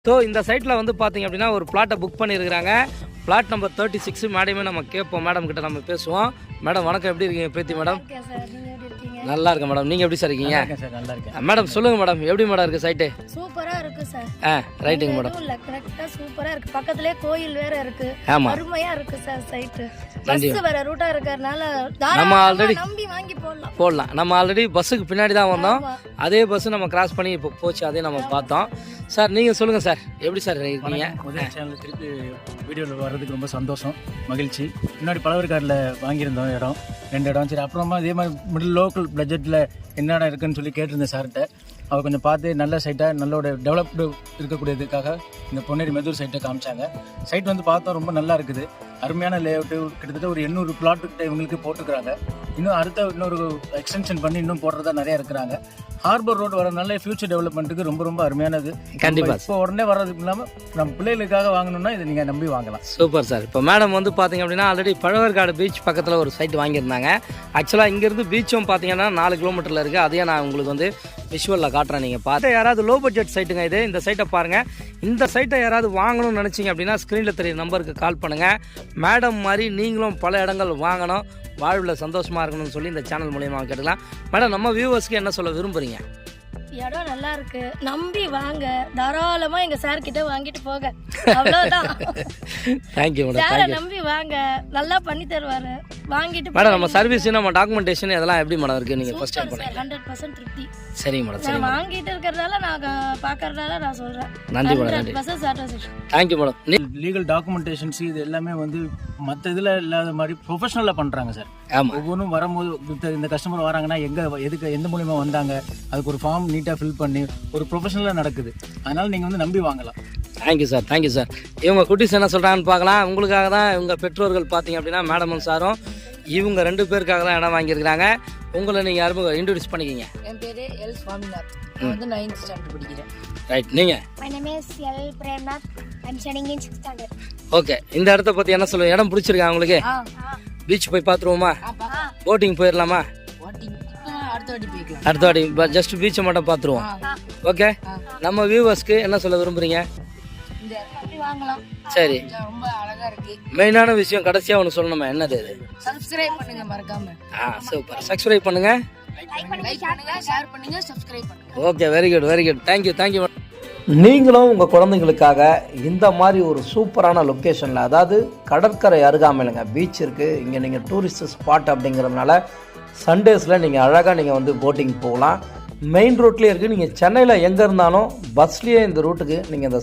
So இந்த சைட்டில் வந்து பார்த்தீங்க அப்படின்னா ஒரு பிளாட்டை புக் பண்ணியிருக்கிறாங்க. Plot number 36. மேடமே நம்ம கேட்போம், மேடம் கிட்ட நம்ம பேசுவோம். மேடம் வணக்கம், எப்படி இருக்கீங்க பிரீத்தி மேடம்? நல்லா இருக்கேன் மேடம், நீங்கள் எப்படி சார் இருக்கீங்க? நல்லா இருக்கேன் மேடம். சொல்லுங்கள் மேடம், எப்படி மேடம் இருக்குது சைட்டு? சூப்பராக இருக்குது சார். ரைட்டுங்க மேடம். இல்லை கரெக்டாக சூப்பராக இருக்குது. பக்கத்துலேயே கோயில் வேறு இருக்குது. ஆமாம், அருமையாக இருக்குது சார் சைட்டு. பஸ் வேறு ரூட்டாக இருக்கிறதுனால நம்ம ஆல்ரெடி நம்பி வாங்கி போடலாம். நம்ம ஆல்ரெடி பஸ்ஸுக்கு பின்னாடி தான் வந்தோம். அதே பஸ்ஸு நம்ம கிராஸ் பண்ணி இப்போ போச்சு, அதே நம்ம பார்த்தோம். சார் நீங்கள் சொல்லுங்கள் சார், எப்படி சார் இருக்கீங்க? முதல் சேனல் திருப்பி வீடியோவில் வர்றதுக்கு ரொம்ப சந்தோஷம், மகிழ்ச்சி. முன்னாடி பழவர்காட்டில் வாங்கியிருந்தோம் இடம், 2 இடம். சரி, அப்புறமா இதே மாதிரி மிடில் லோக்கல் பட்ஜெட்டில் என்ன இடம் இருக்குன்னு சொல்லி கேட்டிருந்தேன் சார்கிட்ட. அவர் கொஞ்சம் பார்த்து நல்ல சைட்டாக நல்லோட டெவலப்டு இருக்கக்கூடியதுக்காக இந்த பொன்னேரி மெதூர் சைட்டை காமிச்சாங்க. சைட் வந்து பார்த்தோம், ரொம்ப நல்லா இருக்குது. அருமையான லேஅவுட்டு. கிட்டத்தட்ட ஒரு 800 பிளாட்டுக்கிட்ட இவங்களுக்கு போட்டுக்கிறாங்க. இன்னும் இன்னொரு எக்ஸ்டென்ஷன் பண்ணி இன்னும் போடுறதா நிறையா இருக்கிறாங்க. ஹார்பர் ரோடு வரதுனால ஃபியூச்சர் டெவலப்மெண்ட்டுக்கு ரொம்ப ரொம்ப அருமையானது. கண்டிப்பாக இப்போ உடனே வர்றதுக்கு இல்லாமல் நம்ம பிள்ளைகளுக்காக வாங்கணும்னா இதை நீங்கள் நம்பி வாங்கலாம். Super sir. இப்போ மேடம் வந்து பார்த்தீங்க அப்படின்னா ஆல்ரெடி பழவர்காடு பீச் பக்கத்தில் ஒரு சைட் வாங்கியிருந்தாங்க. ஆக்சுவலாக இங்கேருந்து பீச்சும் பார்த்தீங்கன்னா 4 கிலோமீட்டரில் இருக்குது. அதையே நான் உங்களுக்கு வந்து விஷுவலில் காட்டுறேன். நீங்கள் பார்த்து யாராவது லோ பட்ஜெட் சைட்டுங்க இது. இந்த சைட்டை பாருங்கள். இந்த சைட்டை யாராவது வாங்கணும்னு நினச்சிங்க அப்படின்னா ஸ்க்ரீனில் தெரிய நம்பருக்கு கால் பண்ணுங்கள். மேடம் மாதிரி நீங்களும் பல இடங்கள் வாங்கணும், வாழ்வில் சந்தோஷமாக இருக்கணும்னு சொல்லி இந்த சேனல் மூலியமாக கேட்டுக்கலாம். மேடம், நம்ம வியூவர்ஸ்க்கு என்ன சொல்ல விரும்புகிறீங்க? இடம் நல்லா இருக்கு, நம்பி வாங்க, தாராளமா எங்க சார் கிட்ட வாங்கிட்டு போக. அவ்வளவுதான். Thank you madam. சாரை நம்பி வாங்க, நல்லா பண்ணி தருவாரு. வாங்கிட்டு மேடம், நம்ம சர்வீஸ் நம்ம டாக்குமெண்டேஷன் இதெல்லாம் எப்படி மேடம் இருக்கு? நீங்க ஃபர்ஸ்ட் டைம் பண்ணீங்க. 100% திருப்தி. சரிங்க மேடம். சரி, வாங்கிட்டு இருக்கறதால நான் பார்க்கறதால நான் சொல்றேன். நன்றி madam. 100% satisfaction. Thank you madam. Legal documentations இது எல்லாமே வந்து மற்ற இதில் இல்லாத மாதிரி ப்ரொஃபஷனலாக பண்ணுறாங்க சார். ஆமாம், ஒவ்வொன்றும் வரும்போது இந்த கஸ்டமர் வராங்கன்னா எந்த மூலியமாக வந்தாங்க, அதுக்கு ஒரு ஃபார்ம் நீட்டாக ஃபில் பண்ணி ஒரு ப்ரொஃபஷனலாக நடக்குது. அதனால் நீங்கள் வந்து நம்பி வாங்கலாம். Thank you sir, thank you sir. இவங்க குட்டீஸ் என்ன சொல்கிறாங்கன்னு பார்க்கலாம். உங்களுக்காக தான் இவங்க பெற்றோர்கள் பார்த்தீங்க அப்படின்னா மேடமும் சாரும் இவங்க 2 பேருக்காக தான் இடம் வாங்கியிருக்கிறாங்க. உங்களை நீங்கள் யாரும் இன்ட்ரோடியூஸ் பண்ணிக்கிங்க. என் பேர் எல் சுவாமிநாத். நான் வந்து 9th ஸ்டாண்டர்ட் படிக்கிறேன். ரைட், நீங்கள்? My name is L Premnath. I'm studying in 6th standard. Okay, இந்த இடத்த பற்றி என்ன சொல்லுங்கள்? இடம் பிடிச்சிருக்கா உங்களுக்கு? பீச் போய் பார்த்துருவோமா? போட்டிங் போயிடலாமா? அடுத்த வாட்டி போய்க்கலாம். அடுத்த வாட்டி ஜஸ்ட் பீச்சை மட்டும் பார்த்துருவோம். ஓகே, நம்ம வியூவர்ஸ்க்கு என்ன சொல்ல விரும்புகிறீங்க? இந்த வாட்டி வாங்கலாம். சரி, ரொம்ப அழகா இருக்கு. மெயினான விஷயம் கடைசியாக ஒன்று சொல்லணுமா? என்னது? சப்ஸ்கிரைப் பண்ணுங்க மறக்காம. சூப்பர். சப்ஸ்கிரைப் பண்ணுங்க, லைக் பண்ணுங்க, ஷேர் பண்ணுங்க, சப்ஸ்கிரைப் பண்ணுங்க. Okay, very good, very good. Thank you, thank you. நீங்களும் உங்கள் குழந்தைங்களுக்காக இந்த மாதிரி ஒரு சூப்பரான லொக்கேஷனில், அதாவது கடற்கரை அருகாமையிலங்க பீச் இருக்குது. இங்கே நீங்கள் டூரிஸ்ட் ஸ்பாட் அப்படிங்கிறதுனால சண்டேஸில் நீங்கள் அழகாக நீங்கள் வந்து போட்டிங் போகலாம். மெயின் ரோட்லேயே இருக்குது. நீங்கள் சென்னையில் எங்கே இருந்தாலும் பஸ்லேயே இந்த ரூட்டுக்கு நீங்கள் இந்த